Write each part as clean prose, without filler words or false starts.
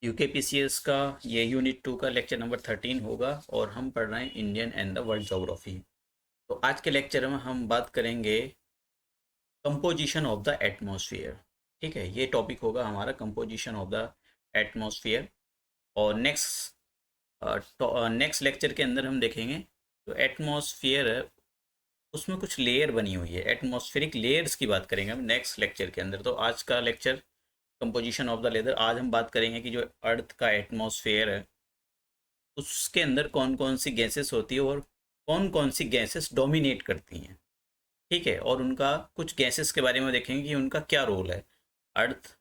यूकेपीसीएस का ये यूनिट 2 का लेक्चर नंबर 13 होगा और हम पढ़ रहे हैं Indian and the world geography. तो आज के लेक्चर में हम बात करेंगे कंपोजिशन ऑफ द एटमॉस्फेयर। ठीक है, ये टॉपिक होगा हमारा कंपोजिशन ऑफ द एटमॉस्फेयर। और नेक्स्ट लेक्चर के अंदर हम देखेंगे जो एटमॉस्फेयर है उसमें कुछ लेयर बनी हुई है, एटमॉस्फेरिक लेयर्स की बात करेंगे हम नेक्स्ट लेक्चर के अंदर। तो आज का lecture composition of the leather, आज हम बात करेंगे कि जो अर्थ का एटमॉस्फेयर है उसके अंदर कौन कौन सी गैसेस होती है और कौन कौन सी गैसेस डोमिनेट करती हैं। ठीक है, और उनका कुछ गैसेस के बारे में देखेंगे कि उनका क्या रोल है। अर्थ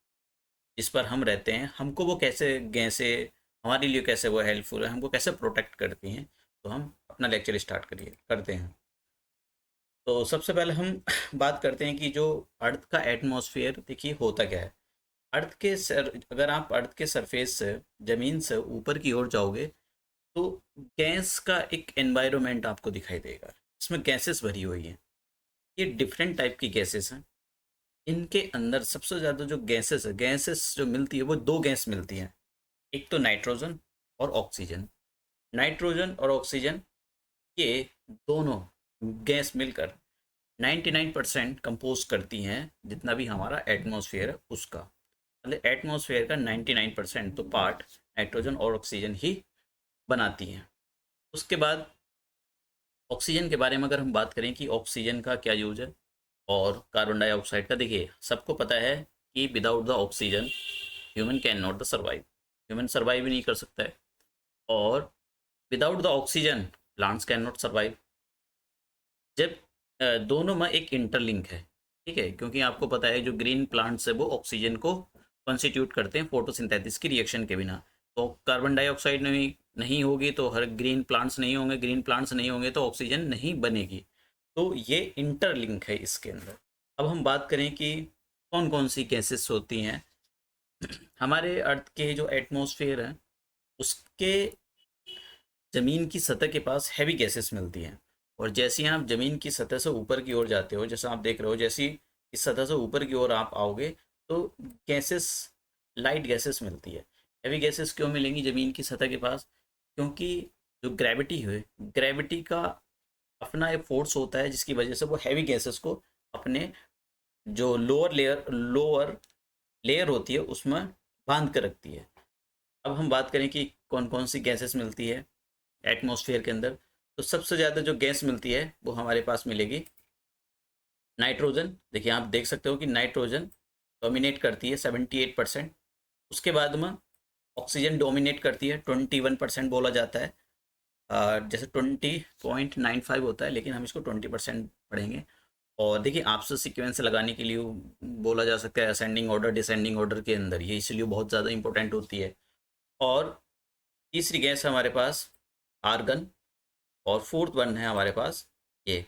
जिस पर हम रहते हैं, हमको वो कैसे गैसें, हमारे लिए कैसे वो हेल्पफुल है, हमको कैसे प्रोटेक्ट करती हैं। तो हम अपना लेक्चर स्टार्ट करिए करते हैं। तो सबसे पहले हम बात करते हैं कि जो अर्थ का एटमॉस्फेयर देखिए होता क्या है। अगर आप अर्थ के सरफेस से, ज़मीन से ऊपर की ओर जाओगे तो गैस का एक एनवायरनमेंट आपको दिखाई देगा। इसमें गैसेस भरी हुई हैं, ये डिफरेंट टाइप की गैसेस हैं। इनके अंदर सबसे ज़्यादा जो गैसेस जो मिलती है वो दो गैस मिलती हैं। एक तो नाइट्रोजन और ऑक्सीजन। नाइट्रोजन और ऑक्सीजन ये दोनों गैस मिलकर 99% कंपोज करती हैं जितना भी हमारा एटमॉस्फेयर है उसका। मतलब एटमॉस्फेयर का 99% तो पार्ट नाइट्रोजन और ऑक्सीजन ही बनाती हैं। उसके बाद ऑक्सीजन के बारे में अगर हम बात करें कि ऑक्सीजन का क्या यूज है और कार्बन डाइऑक्साइड का, देखिए सबको पता है कि without the oxygen human can not the survive. Human survive ही नहीं कर सकता है। और without the oxygen plants can not survive. जब दोनों में एक इंटरलिंक है। ठीक है, क्योंकि आपको पता है जो ग्रीन प्लांट्स है वो ऑक्सीजन को कॉन्स्टिट्यूट करते हैं फोटोसिंथेसिस की रिएक्शन के बिना। तो कार्बन डाइऑक्साइड नहीं होगी तो हर ग्रीन प्लांट्स नहीं होंगे, ग्रीन प्लांट्स नहीं होंगे तो ऑक्सीजन नहीं बनेगी। तो ये इंटरलिंक है इसके अंदर। अब हम बात करें कि कौन कौन सी गैसेस होती हैं। हमारे अर्थ के जो एटमॉस्फेयर है उसके ज़मीन की सतह के पास हैवी गैसेस मिलती हैं। और जैसे ही आप ज़मीन की सतह से ऊपर की ओर जाते हो, जैसा आप देख रहे हो, जैसी इस सतह से ऊपर की ओर आप आओगे तो गैसेस, लाइट गैसेस मिलती है। हैवी गैसेस क्यों मिलेंगी ज़मीन की सतह के पास? क्योंकि जो ग्रेविटी है, ग्रेविटी का अपना एक फोर्स होता है जिसकी वजह से वो हैवी गैसेस को अपने जो लोअर लेयर होती है उसमें बांध कर रखती है। अब हम बात करें कि कौन कौन सी गैसेस मिलती है एटमॉस्फेयर के अंदर। तो सबसे ज़्यादा जो गैस मिलती है वो हमारे पास मिलेगी नाइट्रोजन। देखिए आप देख सकते हो कि नाइट्रोजन डोमिनेट करती है 78%। उसके बाद में ऑक्सीजन डोमिनेट करती है 21% बोला जाता है। जैसे 20.95 होता है लेकिन हम इसको 20% पढ़ेंगे। और देखिए आपसे सीक्वेंस लगाने के लिए बोला जा सकता है असेंडिंग ऑर्डर डिसेंडिंग ऑर्डर के अंदर, ये इसलिए बहुत ज़्यादा इंपॉर्टेंट होती है। और तीसरी गैस है हमारे पास आर्गन। और फोर्थ वन है हमारे पास ये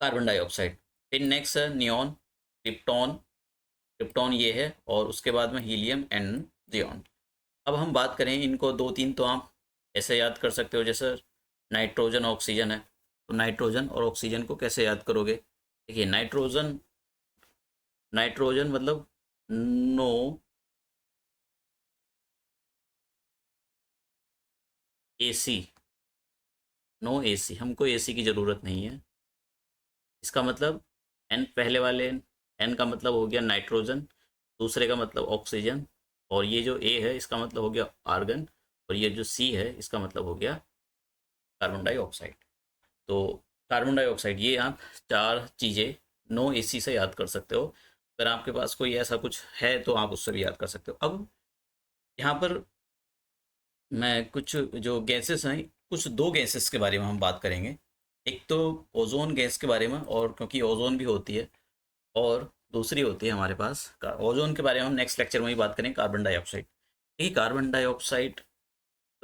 कार्बन डाइऑक्साइड। फिर नेक्स्ट है नियॉन, क्रिप्टॉन। क्रिप्टॉन ये है, और उसके बाद में हीलियम एंड जियॉन। अब हम बात करें इनको दो तीन तो आप ऐसे याद कर सकते हो, जैसे नाइट्रोजन ऑक्सीजन है। तो नाइट्रोजन और ऑक्सीजन को कैसे याद करोगे? देखिए नाइट्रोजन, नाइट्रोजन मतलब नो एसी, नो एसी, हमको एसी की ज़रूरत नहीं है। इसका मतलब एन, पहले वाले एन का मतलब हो गया नाइट्रोजन, दूसरे का मतलब ऑक्सीजन, और ये जो ए है इसका मतलब हो गया आर्गन, और ये जो सी है इसका मतलब हो गया कार्बन डाइऑक्साइड। तो कार्बन डाइऑक्साइड, ये आप चार चीज़ें नो एसी से याद कर सकते हो। अगर आपके पास कोई ऐसा कुछ है तो आप उससे भी याद कर सकते हो। अब यहाँ पर मैं कुछ जो गैसेस हैं, कुछ दो गैसेस के बारे में हम बात करेंगे। एक तो ओजोन गैस के बारे में, और क्योंकि ओजोन भी होती है, और दूसरी होती है हमारे पास ओजोन के बारे में हम नेक्स्ट लेक्चर में ही बात करें, कार्बन डाइऑक्साइड। ये कार्बन डाइऑक्साइड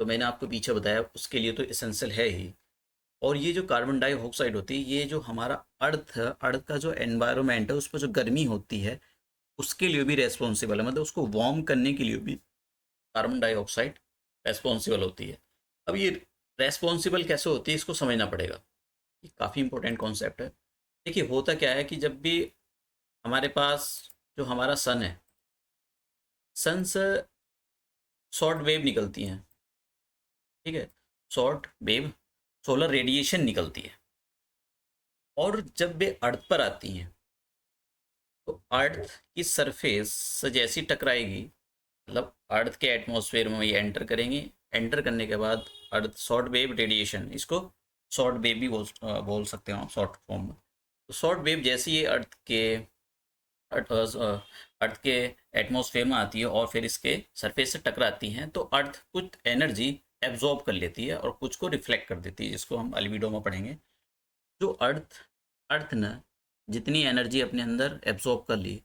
तो मैंने आपको पीछे बताया उसके लिए तो इसेंशियल है ही। और ये जो कार्बन डाइऑक्साइड होती है, ये जो हमारा अर्थ है, अर्थ का जो एनवायरनमेंट है उस पर जो गर्मी होती है उसके लिए भी रेस्पॉन्सिबल है। मतलब उसको वार्म करने के लिए भी कार्बन डाइऑक्साइड रेस्पॉन्सिबल होती है। अब ये रेस्पॉन्सिबल कैसे होती है इसको समझना पड़ेगा, ये काफ़ी इंपॉर्टेंट कॉन्सेप्ट है। देखिए होता क्या है कि जब भी हमारे पास जो हमारा सन है, सन से शॉर्ट वेव निकलती हैं, ठीक है, शॉर्ट वेव सोलर रेडिएशन निकलती है। और जब वे अर्थ पर आती हैं तो अर्थ की सरफेस से जैसी टकराएगी, मतलब अर्थ के एटमॉस्फेयर में ये एंटर करेंगे, एंटर करने के बाद अर्थ शॉर्ट वेव रेडिएशन, इसको शॉर्ट वेव भी बोल सकते हो आप शॉर्ट फॉर्म में। तो शॉर्ट वेव जैसे ये अर्थ के एटमॉस्फेयर में आती है और फिर इसके सरफेस से टकराती हैं, तो अर्थ कुछ एनर्जी एब्जॉर्ब कर लेती है और कुछ को रिफ्लेक्ट कर देती है, जिसको हम अल्बिडो में पढ़ेंगे। जो अर्थ अर्थ ने जितनी एनर्जी अपने अंदर एब्जॉर्ब कर ली,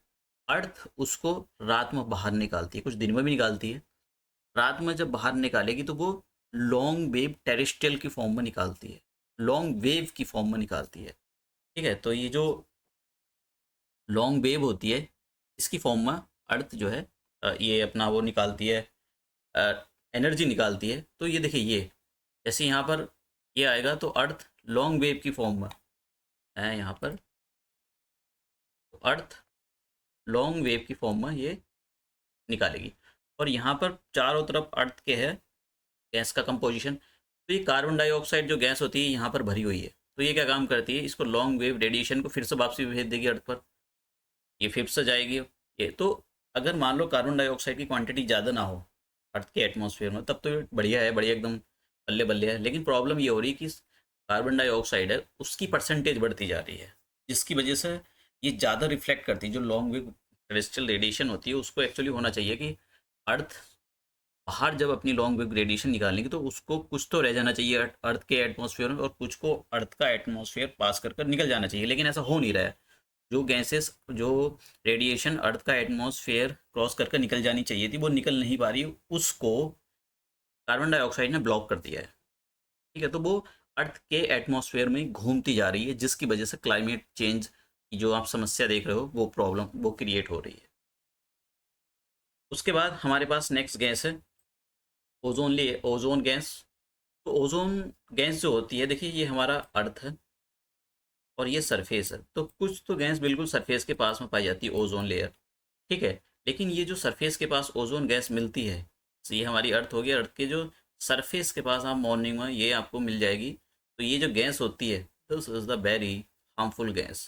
अर्थ उसको रात में बाहर निकालती है, कुछ दिन में भी निकालती है। रात में जब बाहर निकालेगी तो वो लॉन्ग वेव टेरेस्ट्रियल की फॉर्म में निकालती है, लॉन्ग वेव की फॉर्म में निकालती है, ठीक है। तो ये जो लॉन्ग वेव होती है, इसकी फॉर्म में अर्थ जो है ये अपना वो निकालती है, एनर्जी निकालती है। तो ये देखिए, ये जैसे यहाँ पर ये आएगा तो अर्थ लॉन्ग वेव की फॉर्म में है यहाँ पर, तो अर्थ लॉन्ग वेव की फॉर्म में ये निकालेगी। और यहाँ पर चारों तरफ अर्थ के है गैस का कंपोजिशन। तो ये कार्बन डाइऑक्साइड जो गैस होती है यहाँ पर भरी हुई है, तो ये क्या काम करती है, इसको लॉन्ग वेव रेडिएशन को फिर से वापसी भेज देगी अर्थ पर, ये फिर से जाएगी ये। तो अगर मान लो कार्बन डाइऑक्साइड की क्वांटिटी ज़्यादा ना हो अर्थ के एटमॉस्फेयर में, तब तो ये बढ़िया है, बढ़िया एकदम बल्ले बल्ले है। लेकिन प्रॉब्लम ये हो रही है कि कार्बन डाइऑक्साइड है उसकी परसेंटेज बढ़ती जा रही है, जिसकी वजह से ये ज़्यादा रिफ्लेक्ट करती है। जो लॉन्ग वेव टेरेस्ट्रियल रेडिएशन होती है उसको एक्चुअली होना चाहिए कि अर्थ बाहर जब अपनी लॉन्ग वेव रेडिएशन निकालेंगे तो उसको कुछ तो रह जाना चाहिए अर्थ के एटमॉस्फेयर में, और कुछ को अर्थ का एटमॉस्फेयर पास कर निकल जाना चाहिए, लेकिन ऐसा हो नहीं रहा है। जो गैसेस, जो रेडिएशन अर्थ का एटमॉस्फेयर क्रॉस करके निकल जानी चाहिए थी, वो निकल नहीं पा रही, उसको कार्बन डाइऑक्साइड ने ब्लॉक कर दिया है, ठीक है। तो वो अर्थ के एटमॉस्फेयर में घूमती जा रही है, जिसकी वजह से क्लाइमेट चेंज की जो आप समस्या देख रहे हो वो प्रॉब्लम वो क्रिएट हो रही है। उसके बाद हमारे पास नेक्स्ट गैस है ओजोन गैस। तो ओजोन गैस जो होती है, देखिए ये हमारा अर्थ है और ये सरफेस है, तो कुछ तो गैस बिल्कुल सरफेस के पास में पाई जाती है, ओजोन लेयर, ठीक है। लेकिन ये जो सरफेस के पास ओजोन गैस मिलती है, तो ये हमारी अर्थ हो गई, अर्थ के जो सरफेस के पास आप मॉर्निंग में ये आपको मिल जाएगी। तो ये जो गैस होती है, this is the very harmful gas,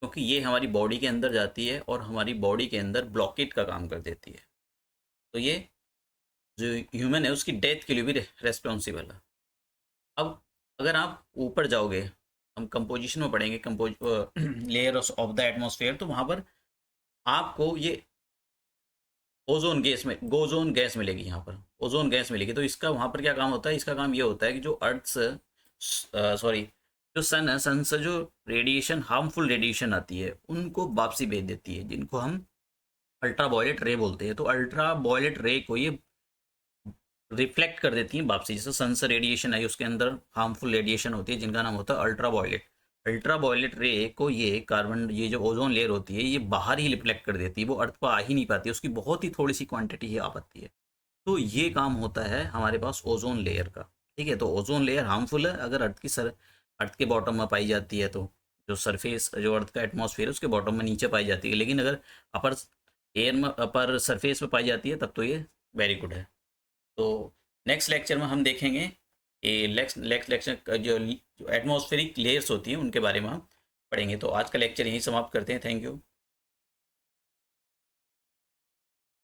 क्योंकि ये हमारी बॉडी के अंदर जाती है और हमारी बॉडी के अंदर ब्लॉकेट का काम कर देती है। तो ये जो ह्यूमन है उसकी डेथ के लिए भी रेस्पॉन्सिबल है। अब अगर आप ऊपर जाओगे, हम कंपोजिशन में पढ़ेंगे लेयर्स ऑफ द एटमॉस्फेयर, तो वहाँ पर आपको ये गोजोन गैस मिलेगी, यहाँ पर ओजोन गैस मिलेगी। तो इसका वहाँ पर क्या काम होता है, इसका काम ये होता है कि जो अर्थ से सॉरी जो सन है, सन से जो रेडिएशन, हार्मफुल रेडिएशन आती है, उनको वापसी भेज देती है, जिनको हम अल्ट्रा वायलेट रे बोलते हैं। तो अल्ट्रा वायलेट रे को ये रिफ्लेक्ट कर देती हैं वापसी। जैसे सन से रेडिएशन आई, उसके अंदर हार्मफुल रेडिएशन होती है जिनका नाम होता है अल्ट्रा वायलेट। अल्ट्रा वायलेट रे को ये कार्बन, ये जो ओजोन लेयर होती है, ये बाहर ही रिफ्लेक्ट कर देती है, वो अर्थ पर आ ही नहीं पाती, उसकी बहुत ही थोड़ी सी क्वांटिटी ही आ पाती है। तो ये काम होता है हमारे पास ओजोन लेयर का, ठीक है। तो ओजोन लेयर हार्मफुल है अगर अर्थ के बॉटम में पाई जाती है, तो जो सरफेस, जो अर्थ का एटमॉस्फेयर है उसके बॉटम में नीचे पाई जाती है। लेकिन अगर अपर एयर में, अपर सरफेस में पाई जाती है, तब तो ये वेरी गुड है। तो नेक्स्ट लेक्चर में हम देखेंगे ये नेक्स्ट लेक्चर जो एटमॉस्फेरिक लेयर्स होती हैं उनके बारे में हम पढ़ेंगे। तो आज का लेक्चर यहीं समाप्त करते हैं। Thank you.